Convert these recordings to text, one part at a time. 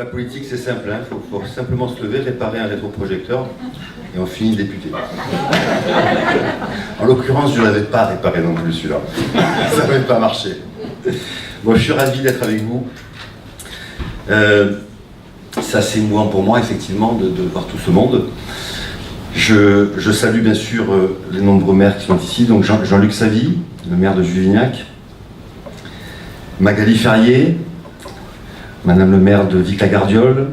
La politique, c'est simple, hein. Faut simplement se lever, réparer un rétroprojecteur, et on finit député. En l'occurrence, je ne l'avais pas réparé non plus, celui-là. Ça n'avait pas marché. Bon, je suis ravi d'être avec vous. C'est assez émouvant pour moi, effectivement, de voir tout ce monde. Je salue bien sûr les nombreux maires qui sont ici. Donc Jean-Luc Savy, le maire de Juvignac, Magali Ferrier, Madame le maire de Vic-la-Gardiole.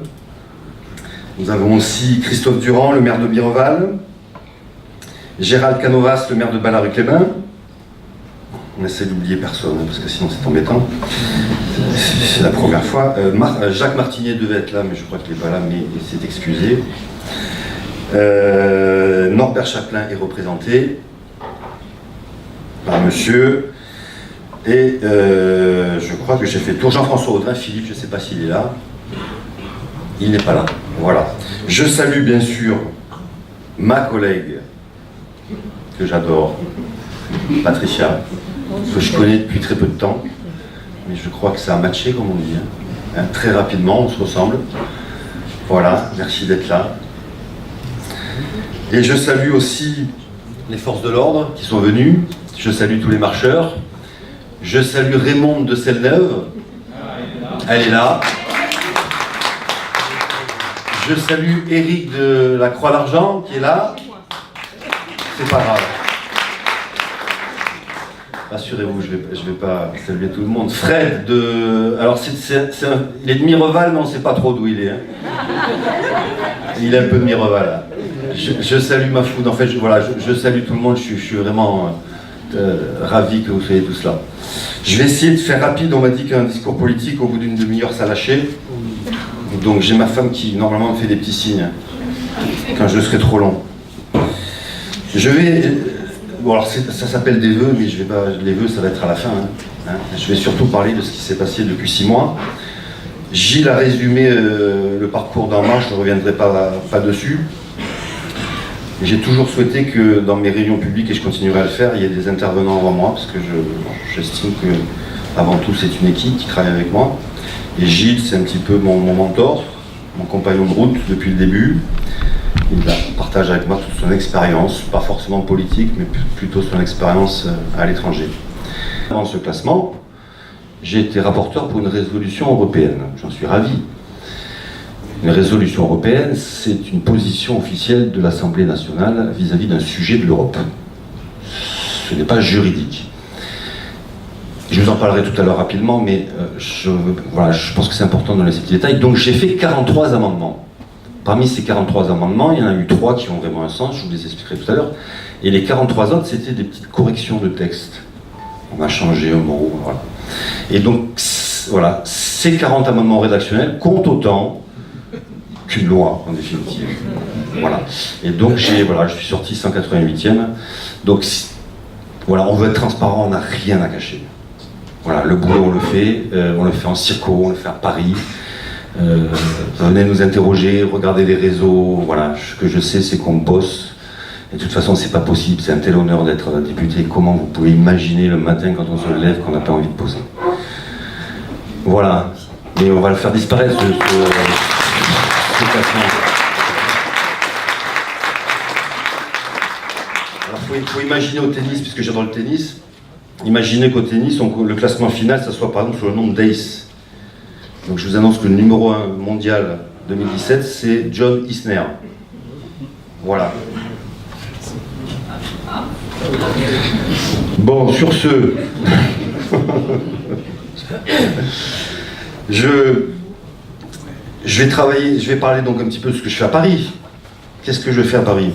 Nous avons aussi Christophe Durand, le maire de Mireval, Gérald Canovas, le maire de Ballaruc-les-Bains. On essaie d'oublier personne, parce que sinon c'est embêtant. C'est la première fois. Jacques Martinier devait être là, mais je crois qu'il n'est pas là, mais il s'est excusé. Norbert Chaplin est représenté par monsieur. Et je crois que j'ai fait le tour. Jean-François Audrin, Philippe, je ne sais pas s'il est là. Il n'est pas là. Voilà. Je salue bien sûr ma collègue que j'adore, Patricia, que je connais depuis très peu de temps. Mais je crois que ça a matché, comme on dit. Hein. Très rapidement, on se ressemble. Voilà, merci d'être là. Et je salue aussi les forces de l'ordre qui sont venues. Je salue tous les marcheurs. Je salue Raymonde de Selleneuve. Elle est là. Je salue Éric de la Croix d'Argent qui est là. C'est pas grave. Rassurez-vous, je vais pas saluer tout le monde. Fred de... Alors, il est de Mireval, mais on ne sait pas trop d'où il est. Hein. Il est un peu de Mireval. Là. Je salue ma foule. En fait, je salue tout le monde. Je suis vraiment ravi que vous soyez tous là. Je vais essayer de faire rapide. On m'a dit qu'un discours politique, au bout d'une demi-heure, ça lâchait. Donc, j'ai ma femme qui, normalement, me fait des petits signes quand je serai trop long. Je vais... Bon, alors ça s'appelle des vœux, mais je vais pas, les vœux, ça va être à la fin. Hein. Je vais surtout parler de ce qui s'est passé depuis 6 mois. Gilles a résumé le parcours d'En Marche, je ne reviendrai pas dessus. J'ai toujours souhaité que dans mes réunions publiques, et je continuerai à le faire, il y ait des intervenants avant moi, parce que j'estime que, avant tout, c'est une équipe qui travaille avec moi. Et Gilles, c'est un petit peu mon mentor, mon compagnon de route depuis le début. Il partage avec moi toute son expérience, pas forcément politique, mais plutôt son expérience à l'étranger. Dans ce classement, j'ai été rapporteur pour une résolution européenne. J'en suis ravi. Une résolution européenne, c'est une position officielle de l'Assemblée nationale vis-à-vis d'un sujet de l'Europe. Ce n'est pas juridique. Je vous en parlerai tout à l'heure rapidement, mais je pense que c'est important de donner ces petits détails. Donc j'ai fait 43 amendements. Parmi ces 43 amendements, il y en a eu 3 qui ont vraiment un sens, je vous les expliquerai tout à l'heure. Et les 43 autres, c'était des petites corrections de texte. On a changé un mot, voilà. Et donc, voilà, ces 40 amendements rédactionnels comptent autant qu'une loi, en définitive. Voilà. Et donc, je suis sorti 188e. Donc, voilà, on veut être transparent, on n'a rien à cacher. Voilà, le boulot, on le fait en circo, on le fait à Paris. Venez nous interroger, regardez les réseaux, voilà, ce que je sais c'est qu'on bosse, et de toute façon c'est pas possible, c'est un tel honneur d'être député, comment vous pouvez imaginer le matin quand on se lève qu'on n'a pas envie de poser. Voilà, et on va le faire disparaître ce classement. Alors il faut imaginer au tennis, puisque j'adore le tennis, imaginez qu'au tennis, le classement final, ça soit par exemple sur le nombre d'aces. Donc je vous annonce que le numéro 1 mondial 2017, c'est John Isner. Voilà. Bon, sur ce, je vais parler donc un petit peu de ce que je fais à Paris. Qu'est-ce que je fais à Paris?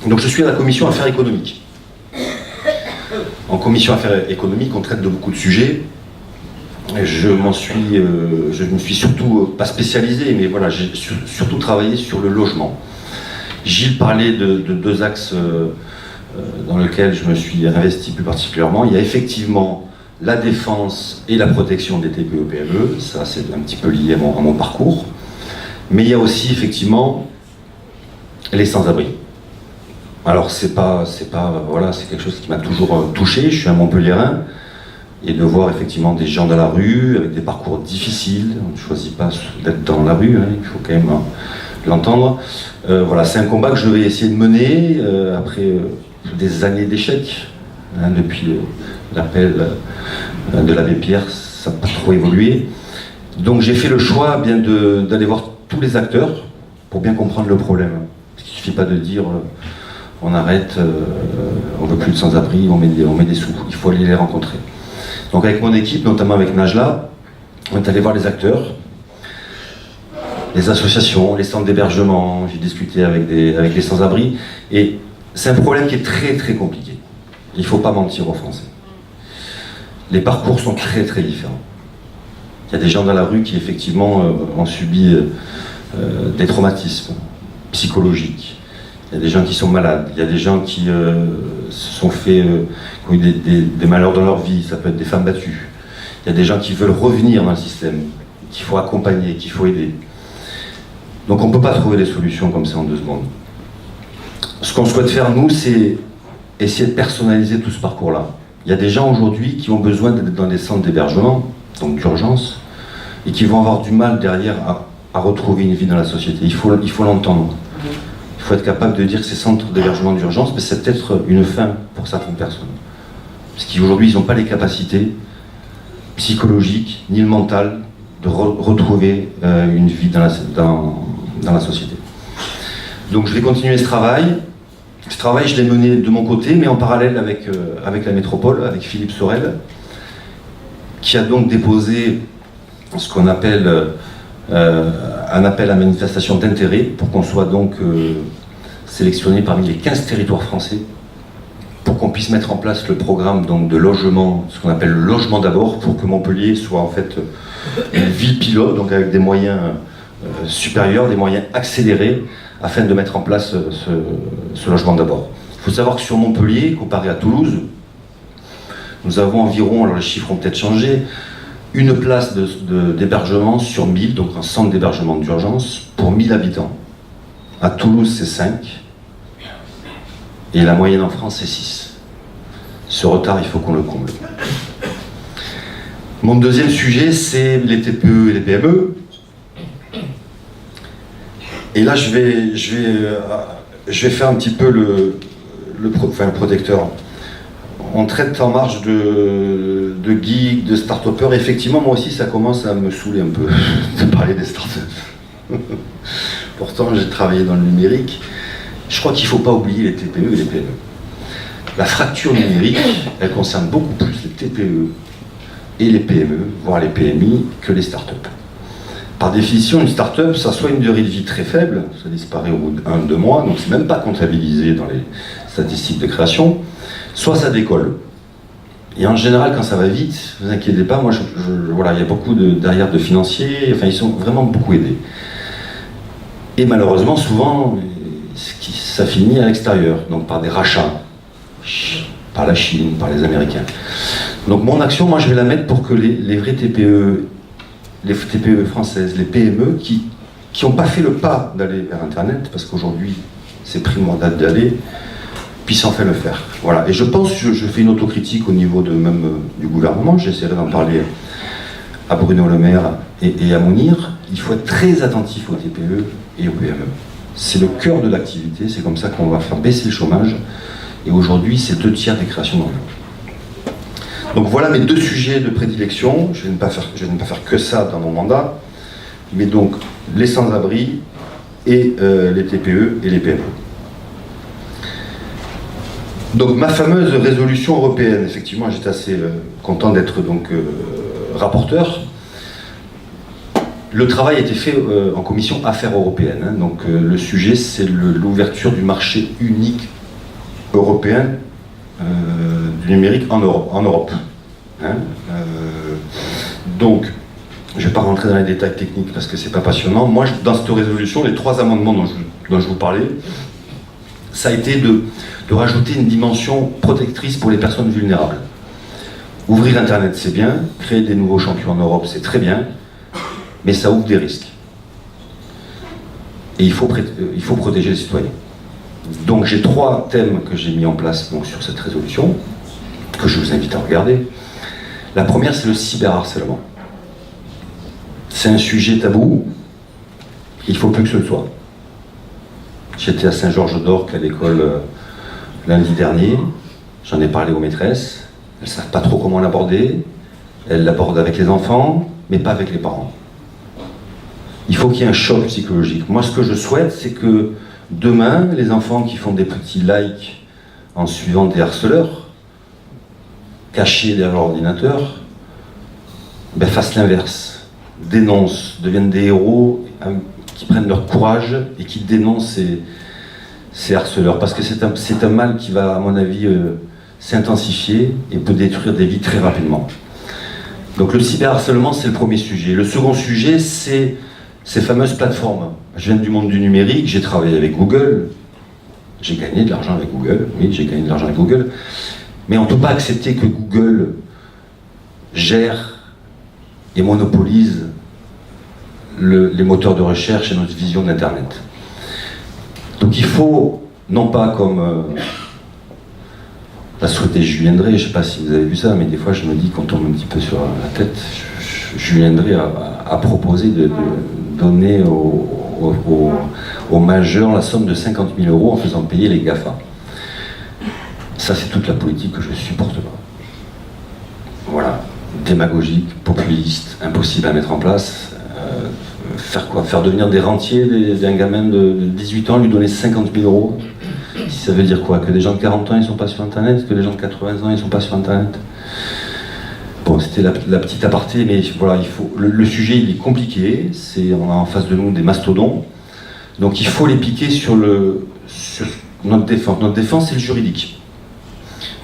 Donc je suis à la commission Affaires économiques. En commission Affaires économiques, on traite de beaucoup de sujets. Je me suis surtout, pas spécialisé, mais voilà, j'ai surtout travaillé sur le logement. Gilles parlait de 2 axes dans lesquels je me suis investi plus particulièrement. Il y a effectivement la défense et la protection des TPE-PME, ça c'est un petit peu lié à mon parcours. Mais il y a aussi effectivement les sans-abri. Alors c'est quelque chose qui m'a toujours touché, je suis un Montpelliérain. et de voir effectivement des gens dans la rue avec des parcours difficiles. On ne choisit pas d'être dans la rue, hein, il faut quand même l'entendre. Voilà, c'est un combat que je vais essayer de mener après des années d'échecs, hein, depuis l'appel de l'abbé Pierre, ça n'a pas trop évolué. Donc j'ai fait le choix bien d'aller voir tous les acteurs pour bien comprendre le problème. Il ne suffit pas de dire on arrête, on ne veut plus de sans-abri, on met des sous. Il faut aller les rencontrer. Donc avec mon équipe, notamment avec Najla, on est allé voir les acteurs, les associations, les centres d'hébergement, j'ai discuté avec les sans-abri, et c'est un problème qui est très très compliqué. Il ne faut pas mentir aux Français. Les parcours sont très très différents. Il y a des gens dans la rue qui effectivement ont subi des traumatismes psychologiques. Il y a des gens qui sont malades. Il y a des gens qui se sont fait, qui ont eu des malheurs dans leur vie. Ça peut être des femmes battues. Il y a des gens qui veulent revenir dans le système, qu'il faut accompagner, qu'il faut aider. Donc on ne peut pas trouver des solutions comme ça en 2 secondes. Ce qu'on souhaite faire, nous, c'est essayer de personnaliser tout ce parcours-là. Il y a des gens aujourd'hui qui ont besoin d'être dans des centres d'hébergement, donc d'urgence, et qui vont avoir du mal derrière à retrouver une vie dans la société. Il faut l'entendre. Il faut être capable de dire que ces centres d'hébergement d'urgence, mais c'est peut-être une fin pour certaines personnes. Parce qu'aujourd'hui, ils n'ont pas les capacités psychologiques, ni le mental, de retrouver une vie dans la société. Donc je vais continuer ce travail. Ce travail, je l'ai mené de mon côté, mais en parallèle avec la métropole, avec Philippe Sorel, qui a donc déposé ce qu'on appelle un appel à manifestation d'intérêt pour qu'on soit donc sélectionné parmi les 15 territoires français pour qu'on puisse mettre en place le programme donc, de logement, ce qu'on appelle le logement d'abord, pour que Montpellier soit en fait une ville pilote, donc avec des moyens supérieurs, des moyens accélérés, afin de mettre en place ce logement d'abord. Il faut savoir que sur Montpellier, comparé à Toulouse, nous avons environ, alors les chiffres ont peut-être changé, une place d'hébergement sur 1000, donc un centre d'hébergement d'urgence, pour 1000 habitants. À Toulouse, c'est 5. Et la moyenne en France, c'est 6. Ce retard, il faut qu'on le comble. Mon deuxième sujet, c'est les TPE et les PME. Et là, je vais faire un petit peu le protecteur. On traite en marge de geeks, de start-upers. Effectivement, moi aussi, ça commence à me saouler un peu de parler des start-up. Pourtant, j'ai travaillé dans le numérique. Je crois qu'il ne faut pas oublier les TPE et les PME. La fracture numérique, elle concerne beaucoup plus les TPE et les PME, voire les PMI, que les start-up. Par définition, une start-up, ça soit une durée de vie très faible, ça disparaît au bout d'1-2 mois, donc c'est même pas comptabilisé dans les statistiques de création, soit ça décolle. Et en général, quand ça va vite, ne vous inquiétez pas, moi, voilà, il y a beaucoup derrière de financiers, enfin, ils sont vraiment beaucoup aidés. Et malheureusement, souvent, ça finit à l'extérieur, donc par des rachats, par la Chine, par les Américains. Donc mon action, moi, je vais la mettre pour que les vrais TPE, les TPE françaises, les PME qui n'ont pas fait le pas d'aller vers Internet, parce qu'aujourd'hui, c'est primordial d'aller, puissent enfin le faire. Voilà. Et je pense, je fais une autocritique au niveau du gouvernement, j'essaierai d'en parler à Bruno Le Maire et à Mounir. Il faut être très attentif aux TPE et aux PME. C'est le cœur de l'activité, c'est comme ça qu'on va faire baisser le chômage. Et aujourd'hui, c'est 2/3 des créations d'emplois. Donc voilà mes 2 sujets de prédilection. Je vais ne pas faire que ça dans mon mandat, mais donc les sans-abri et les TPE et les PME. Donc ma fameuse résolution européenne, effectivement, j'étais assez content d'être donc rapporteur. Le travail a été fait en commission Affaires européennes. Hein. Donc le sujet, c'est l'ouverture du marché unique européen du numérique en Europe. Hein. Donc, je ne vais pas rentrer dans les détails techniques parce que c'est pas passionnant. Moi, dans cette résolution, les 3 amendements dont je vous parlais, ça a été de rajouter une dimension protectrice pour les personnes vulnérables. Ouvrir Internet, c'est bien. Créer des nouveaux champions en Europe, c'est très bien. Mais ça ouvre des risques. Et il faut protéger les citoyens. Donc j'ai 3 thèmes que j'ai mis en place donc, sur cette résolution, que je vous invite à regarder. La première, c'est le cyberharcèlement. C'est un sujet tabou, il ne faut plus que ce le soit. J'étais à Saint-Georges-d'Orc à l'école lundi dernier, j'en ai parlé aux maîtresses, elles ne savent pas trop comment l'aborder, elles l'abordent avec les enfants, mais pas avec les parents. Il faut qu'il y ait un choc psychologique. Moi, ce que je souhaite, c'est que demain, les enfants qui font des petits likes en suivant des harceleurs, cachés derrière l'ordinateur, fassent l'inverse, dénoncent, deviennent des héros qui prennent leur courage et qui dénoncent ces harceleurs. Parce que c'est un mal qui va, à mon avis, s'intensifier et peut détruire des vies très rapidement. Donc le cyberharcèlement, c'est le premier sujet. Le second sujet, c'est ces fameuses plateformes. Je viens du monde du numérique, j'ai travaillé avec Google, j'ai gagné de l'argent avec Google, oui, j'ai gagné de l'argent avec Google, mais on ne peut pas accepter que Google gère et monopolise les moteurs de recherche et notre vision d'Internet. Donc il faut, non pas comme l'a souhaité Julien Drey, je ne sais pas si vous avez vu ça, mais des fois je me dis qu'on tombe un petit peu sur la tête, Julien Drey a proposé de donner aux majeurs la somme de 50 000 € en faisant payer les GAFA. Ça, c'est toute la politique que je ne supporte pas. Voilà, démagogique, populiste, impossible à mettre en place. Faire quoi? Faire devenir des rentiers d'un gamin de 18 ans, lui donner 50 000 €. Ça veut dire quoi? Que des gens de 40 ans, ils ne sont pas sur Internet? Que des gens de 80 ans, ils ne sont pas sur Internet? Bon, c'était la petite aparté, mais voilà, le sujet il est compliqué, on a en face de nous des mastodons, donc il faut les piquer sur notre défense. Notre défense, c'est le juridique.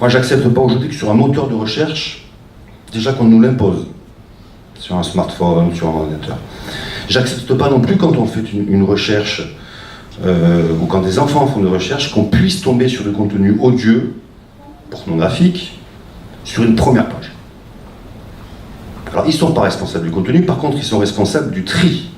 Moi, j'accepte pas aujourd'hui que sur un moteur de recherche, déjà qu'on nous l'impose, sur un smartphone, sur un ordinateur. J'accepte pas non plus quand on fait une recherche, ou quand des enfants font des recherches, qu'on puisse tomber sur du contenu odieux, pornographique, sur une première page. Alors, ils ne sont pas responsables du contenu, par contre, ils sont responsables du tri.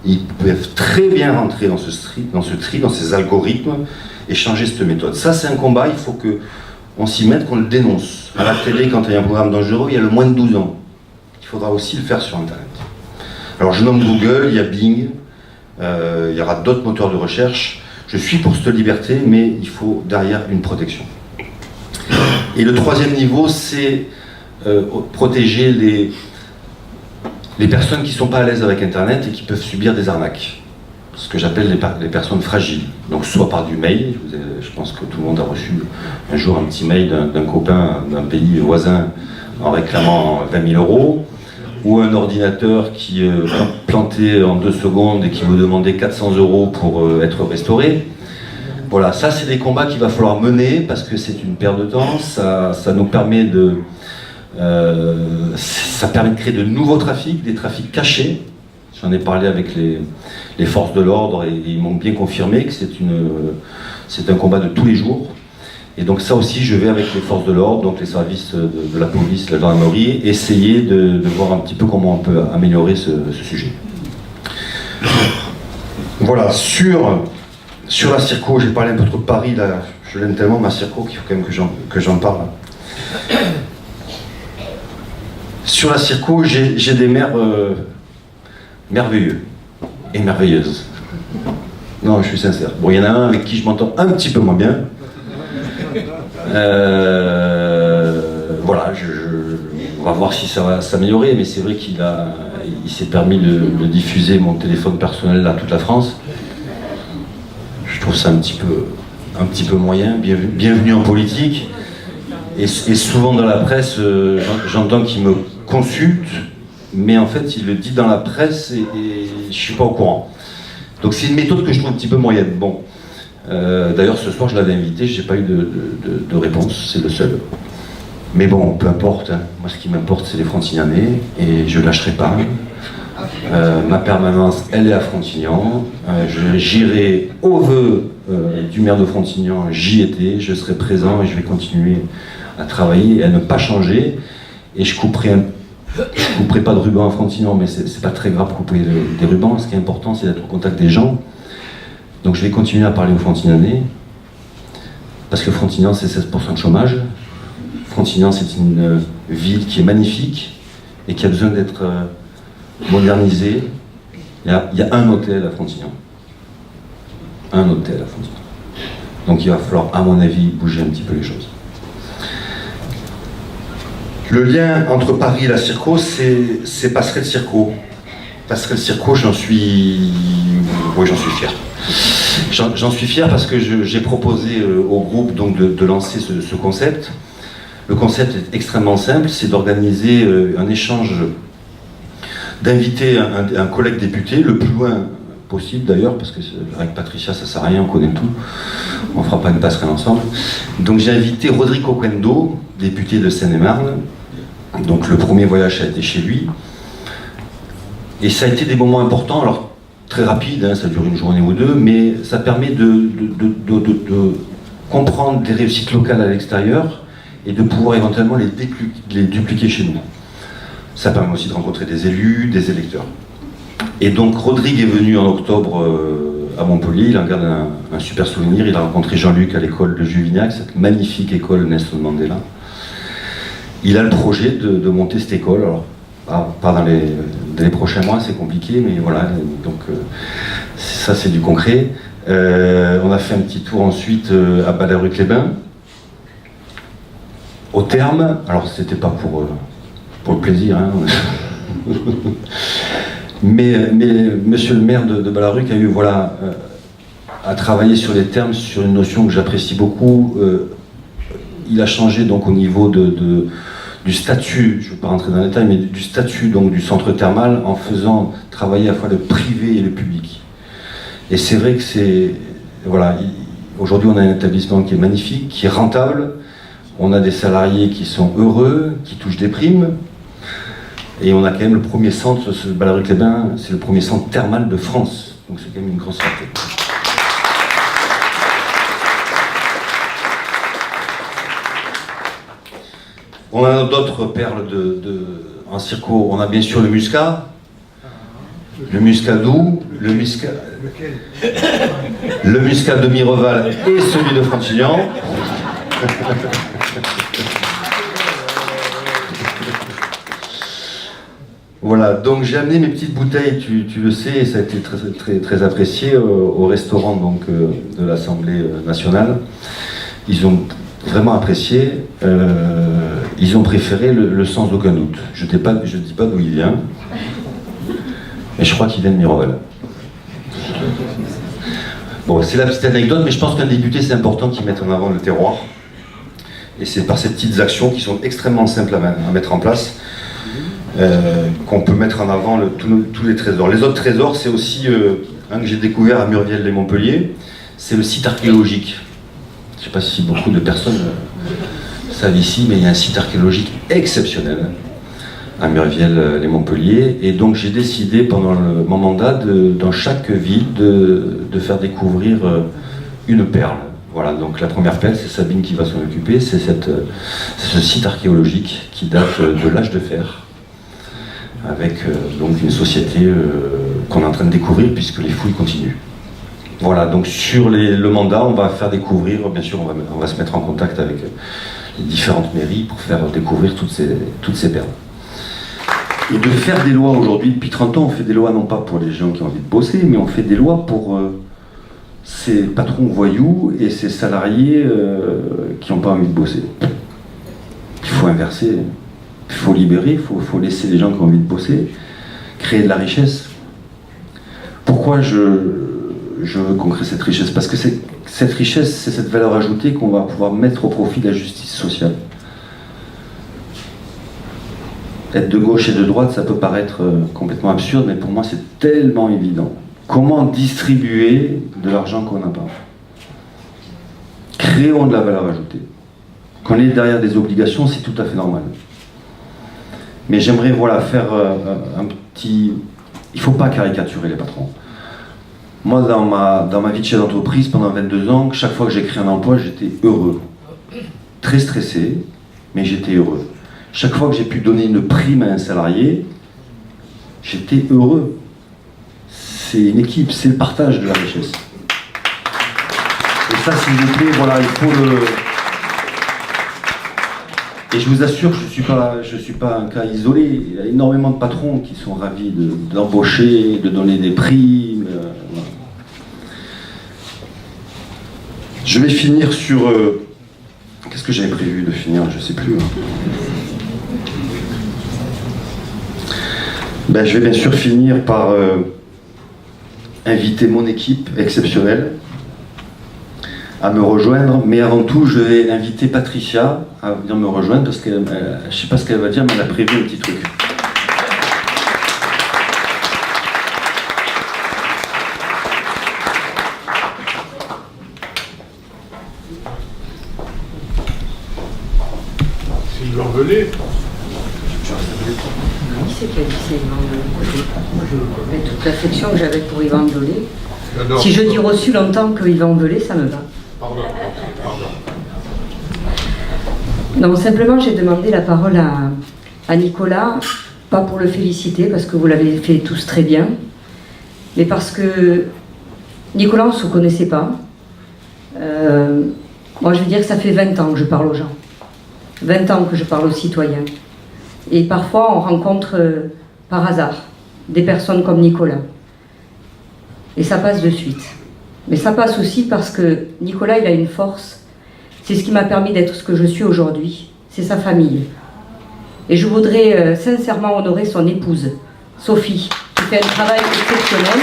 Ils peuvent très bien rentrer dans ce tri, dans ces algorithmes, et changer cette méthode. Ça, c'est un combat, il faut qu'on s'y mette, qu'on le dénonce. À la télé, quand il y a un programme dangereux, il y a le moins de 12 ans. Il faudra aussi le faire sur Internet. Alors, je nomme Google, il y a Bing, il y aura d'autres moteurs de recherche. Je suis pour cette liberté, mais il faut derrière une protection. Et le troisième niveau, c'est protéger les personnes qui ne sont pas à l'aise avec Internet et qui peuvent subir des arnaques. Ce que j'appelle les personnes fragiles. Donc soit par du mail, je pense que tout le monde a reçu un jour un petit mail d'un copain d'un pays voisin en réclamant 20 000 €, ou un ordinateur qui planté en 2 secondes et qui vous demandait 400 € pour être restauré. Voilà, ça c'est des combats qu'il va falloir mener parce que c'est une perte de temps, ça nous permet ça permet de créer de nouveaux trafics, des trafics cachés. J'en ai parlé avec les forces de l'ordre et ils m'ont bien confirmé que c'est un combat de tous les jours. Et donc ça aussi, je vais avec les forces de l'ordre, donc les services de la police, la gendarmerie, essayer de voir un petit peu comment on peut améliorer ce sujet. Voilà, sur la Circo, j'ai parlé un peu trop de Paris, là, je l'aime tellement, ma Circo, qu'il faut quand même que j'en parle. Sur la Circo, j'ai des maires merveilleux et merveilleuses. Non, je suis sincère. Bon, il y en a un avec qui je m'entends un petit peu moins bien. Voilà, on va voir si ça va s'améliorer, mais c'est vrai qu'il s'est permis de diffuser mon téléphone personnel à toute la France. Je trouve ça un petit peu moyen. Bienvenue en politique. Et souvent dans la presse, j'entends qu'il me consulte, mais en fait il le dit dans la presse et je suis pas au courant. Donc c'est une méthode que je trouve un petit peu moyenne. Bon, d'ailleurs ce soir je l'avais invité, j'ai pas eu de réponse, c'est le seul. Mais bon, peu importe, hein. Moi ce qui m'importe c'est les Frontignanais et je lâcherai pas. Ma permanence elle est à Frontignan, j'irai au vœu du maire de Frontignan, j'y étais, je serai présent et je vais continuer à travailler et à ne pas changer. Et je couperai pas de ruban à Frontignan, mais c'est pas très grave de couper des rubans. Ce qui est important, c'est d'être au contact des gens. Donc je vais continuer à parler aux Frontignanais, parce que Frontignan, c'est 16% de chômage. Frontignan, c'est une ville qui est magnifique et qui a besoin d'être modernisée. Il y a un hôtel à Frontignan. Un hôtel à Frontignan. Donc il va falloir, à mon avis, bouger un petit peu les choses. Le lien entre Paris et la Circo, c'est Passerelle Circo. Passerelle Circo, j'en suis fier. J'en suis fier parce que j'ai proposé au groupe donc, de lancer ce concept. Le concept est extrêmement simple, c'est d'organiser un échange, d'inviter un collègue député, le plus loin possible d'ailleurs, parce que avec Patricia ça sert à rien, on connaît tout, on fera pas une passerelle ensemble. Donc j'ai invité Rodrigue Oquendo, député de Seine-et-Marne. Donc le premier voyage a été chez lui. Et ça a été des moments importants, alors très rapides, hein, ça dure une journée ou deux, mais ça permet de comprendre des réussites locales à l'extérieur et de pouvoir éventuellement les dupliquer chez nous. Ça permet aussi de rencontrer des élus, des électeurs. Et donc Rodrigue est venu en octobre à Montpellier, il en garde un super souvenir, il a rencontré Jean-Luc à l'école de Juvignac, cette magnifique école Nelson Mandela. Il a le projet de monter cette école, alors pas dans les prochains mois, c'est compliqué, mais voilà, donc ça c'est du concret. On a fait un petit tour ensuite à Ballaruc-les-Bains, au terme, alors c'était pas pour le plaisir, hein. mais monsieur le maire de Ballaruc a eu, voilà, à travailler sur les termes, sur une notion que j'apprécie beaucoup. Il a changé donc au niveau du statut, je ne vais pas rentrer dans les détails, mais du statut donc, du centre thermal en faisant travailler à la fois le privé et le public. Et c'est vrai que c'est... Voilà, aujourd'hui on a un établissement qui est magnifique, qui est rentable, on a des salariés qui sont heureux, qui touchent des primes, et on a quand même le premier centre, ce Ballaruc-les-Bains, c'est le premier centre thermal de France, donc c'est quand même une grosse fierté. On a d'autres perles en circo. On a bien sûr le muscat doux, le muscat de Mireval et celui de Frontignan. Voilà, donc j'ai amené mes petites bouteilles, tu le sais, et ça a été très apprécié au restaurant donc, de l'Assemblée nationale. Ils ont vraiment apprécié, ils ont préféré le sans aucun doute. Je ne dis pas d'où il vient, mais je crois qu'il vient de Mireval. Bon, c'est la petite anecdote, mais je pense qu'un député, c'est important qu'il mette en avant le terroir. Et c'est par ces petites actions qui sont extrêmement simples à mettre en place qu'on peut mettre en avant tous les trésors. Les autres trésors, c'est aussi un que j'ai découvert à Murviel-les-Montpellier, c'est le site archéologique. Je ne sais pas si beaucoup de personnes savent ici, mais il y a un site archéologique exceptionnel à Murviel-les-Montpellier. Et donc j'ai décidé pendant mon mandat, dans chaque ville, de faire découvrir une perle. Voilà, donc la première perle, c'est Sabine qui va s'en occuper, c'est ce site archéologique qui date de l'âge de fer, avec donc une société qu'on est en train de découvrir puisque les fouilles continuent. Voilà, donc sur le mandat, on va faire découvrir, bien sûr, on va se mettre en contact avec les différentes mairies pour faire découvrir toutes ces perles. Et de faire des lois aujourd'hui, depuis 30 ans, on fait des lois non pas pour les gens qui ont envie de bosser, mais on fait des lois pour ces patrons voyous et ces salariés qui n'ont pas envie de bosser. Il faut inverser, il faut libérer, il faut laisser les gens qui ont envie de bosser, créer de la richesse. Pourquoi je veux qu'on crée cette richesse? Parce que cette richesse, c'est cette valeur ajoutée qu'on va pouvoir mettre au profit de la justice sociale. Être de gauche et de droite, ça peut paraître complètement absurde, mais pour moi c'est tellement évident. Comment distribuer de l'argent qu'on n'a pas? Créons de la valeur ajoutée. Quand on est derrière des obligations, c'est tout à fait normal. Mais j'aimerais faire un petit... Il ne faut pas caricaturer les patrons. Moi, dans ma vie de chef d'entreprise, pendant 22 ans, chaque fois que j'ai créé un emploi, j'étais heureux. Très stressé, mais j'étais heureux. Chaque fois que j'ai pu donner une prime à un salarié, j'étais heureux. C'est une équipe, c'est le partage de la richesse. Et ça, s'il vous plaît, voilà, Et je vous assure que je suis pas un cas isolé. Il y a énormément de patrons qui sont ravis d'embaucher, de donner des primes. Voilà. Je vais finir sur... Qu'est-ce que j'avais prévu de finir? Je sais plus. Ben, je vais bien sûr finir par inviter mon équipe exceptionnelle à me rejoindre, mais avant tout, je vais inviter Patricia à venir me rejoindre parce que je ne sais pas ce qu'elle va dire, mais elle a prévu un petit truc. Sylvain Velay. Qui c'est qui a dit c'est Yvan Velay? Avec toute l'affection que j'avais pour Yvan Velay. Si je dis reçu longtemps que Yvan Velay, ça me va. Pardon. Non, simplement j'ai demandé la parole à Nicolas, pas pour le féliciter, parce que vous l'avez fait tous très bien, mais parce que Nicolas, on ne se connaissait pas. Moi, je veux dire que ça fait 20 ans que je parle aux gens. 20 ans que je parle aux citoyens. Et parfois, on rencontre par hasard des personnes comme Nicolas. Et ça passe de suite. Mais ça passe aussi parce que Nicolas, il a une force. C'est ce qui m'a permis d'être ce que je suis aujourd'hui. C'est sa famille. Et je voudrais sincèrement honorer son épouse, Sophie, qui fait un travail exceptionnel.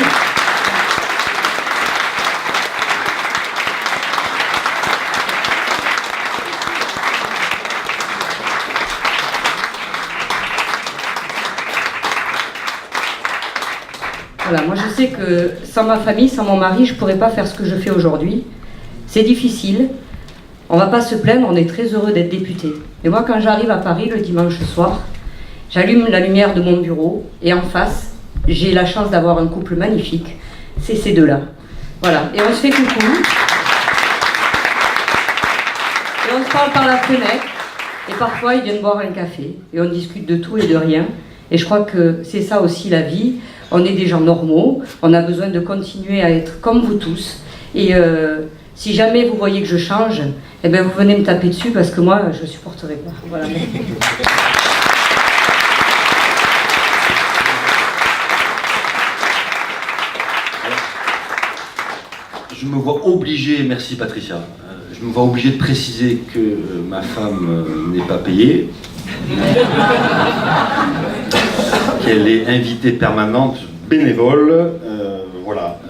Voilà, moi je sais que sans ma famille, sans mon mari, je ne pourrais pas faire ce que je fais aujourd'hui. C'est difficile, on ne va pas se plaindre, on est très heureux d'être député. Mais moi quand j'arrive à Paris le dimanche soir, j'allume la lumière de mon bureau et en face, j'ai la chance d'avoir un couple magnifique, c'est ces deux-là. Voilà, et on se fait coucou. Et on se parle par la fenêtre, et parfois ils viennent boire un café, et on discute de tout et de rien. Et je crois que c'est ça aussi la vie. On est des gens normaux, on a besoin de continuer à être comme vous tous. Et si jamais vous voyez que je change, eh bien vous venez me taper dessus parce que moi, je ne supporterai pas. Voilà. Je me vois obligé, merci Patricia, je me vois obligé de préciser que ma femme n'est pas payée. Qu'elle est invitée permanente, bénévole, voilà.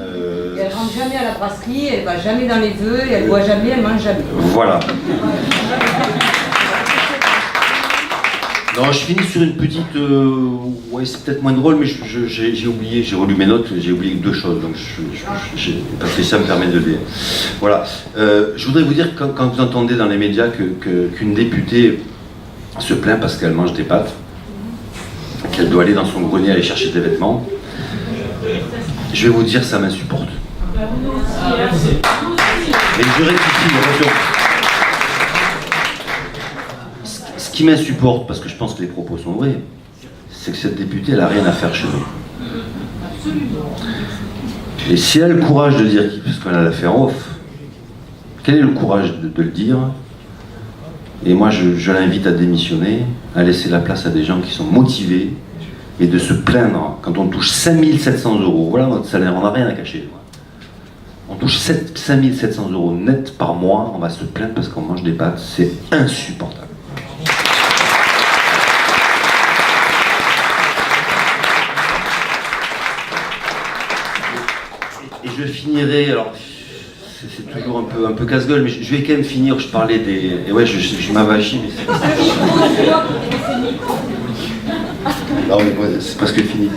Et elle rentre jamais à la brasserie, elle va jamais dans les vœux, elle boit jamais, elle mange jamais. Voilà. Non, je finis sur une petite... ouais, c'est peut-être moins drôle, mais j'ai oublié, j'ai relu mes notes, j'ai oublié deux choses, donc Patricia me permet de lire. Voilà. Je voudrais vous dire, quand vous entendez dans les médias qu'une députée se plaint parce qu'elle mange des pâtes, qu'elle doit aller dans son grenier aller chercher des vêtements, je vais vous dire, ça m'insupporte. Mais je rectifie, attention. Ce qui m'insupporte, parce que je pense que les propos sont vrais, c'est que cette députée, elle n'a rien à faire chez nous. Et si elle a le courage de dire, parce qu'elle a l'affaire off, quel est le courage de le dire? Et moi, je l'invite à démissionner, à laisser la place à des gens qui sont motivés et de se plaindre quand on touche 5 700 €. Voilà notre salaire, on n'a rien à cacher. On touche 5 700 € net par mois, on va se plaindre parce qu'on mange des pâtes, c'est insupportable. Et je finirai, alors c'est toujours un peu casse-gueule, mais je vais quand même finir, je parlais des... Et ouais, je m'avachis, mais c'est... Non, mais c'est presque fini.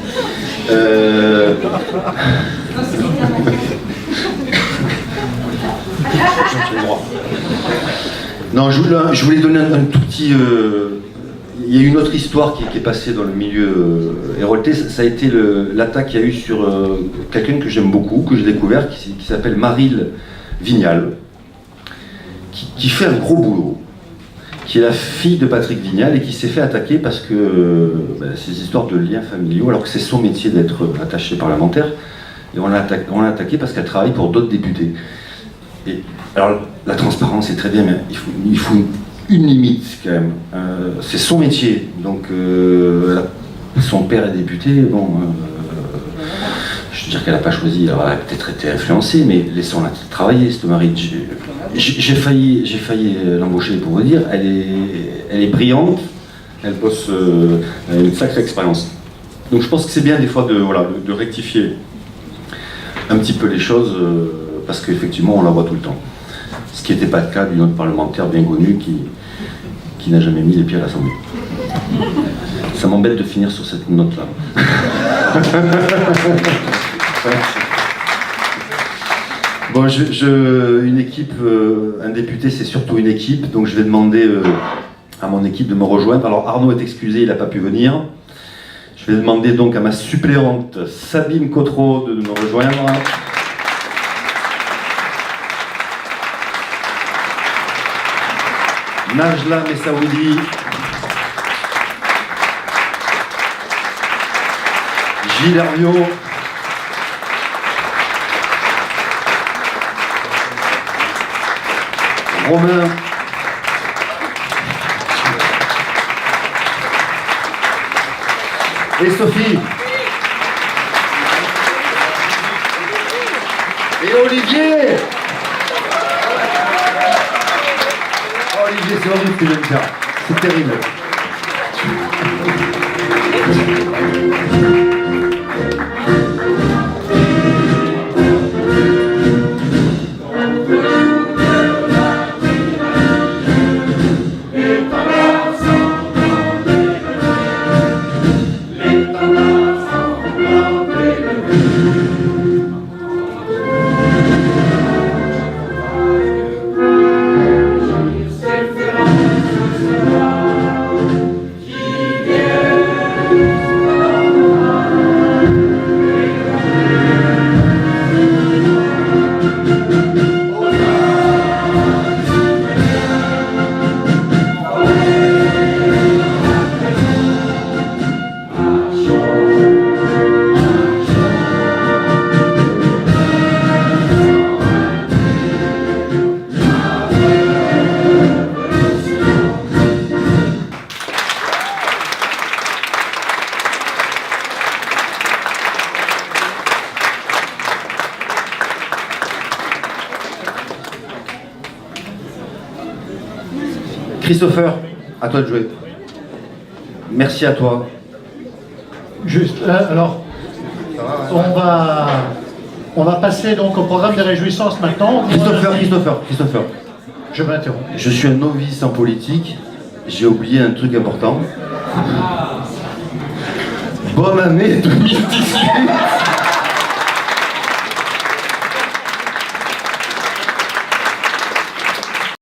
Non, je voulais donner un tout petit... Il y a une autre histoire qui est passée dans le milieu héroltais, ça a été l'attaque qu'il y a eu sur quelqu'un que j'aime beaucoup, que j'ai découvert, qui s'appelle Maril Vignal, qui fait un gros boulot, qui est la fille de Patrick Vignal et qui s'est fait attaquer parce que ces histoires de liens familiaux, alors que c'est son métier d'être attaché parlementaire, et on l'a attaqué parce qu'elle travaille pour d'autres députés. Et, alors la transparence est très bien, mais il faut une limite quand même. C'est son métier, donc son père est député, bon, je veux dire qu'elle n'a pas choisi, elle a peut-être été influencée, mais laissons-la travailler, cette Marie. J'ai failli l'embaucher pour vous dire, elle est brillante, elle bosse, elle a une sacrée expérience. Donc je pense que c'est bien des fois de rectifier un petit peu les choses, parce qu'effectivement on la voit tout le temps. Ce qui n'était pas le cas d'une autre parlementaire bien connue qui n'a jamais mis les pieds à l'Assemblée. Ça m'embête de finir sur cette note-là. Bon, une équipe, un député, c'est surtout une équipe, donc je vais demander à mon équipe de me rejoindre. Alors Arnaud est excusé, il n'a pas pu venir. Je vais demander donc à ma suppléante Sabine Cotreau de me rejoindre. Najla Messaoudi, Gilles Herviot, Romain, et Sophie, et Olivier. Olivier, c'est horrible ce que je viens de faire. C'est terrible. Christopher, à toi de jouer. Merci à toi. Juste, alors, on va passer donc au programme des réjouissances maintenant. Christopher. Je m'interromps. Je suis un novice en politique. J'ai oublié un truc important. Bonne année 2018.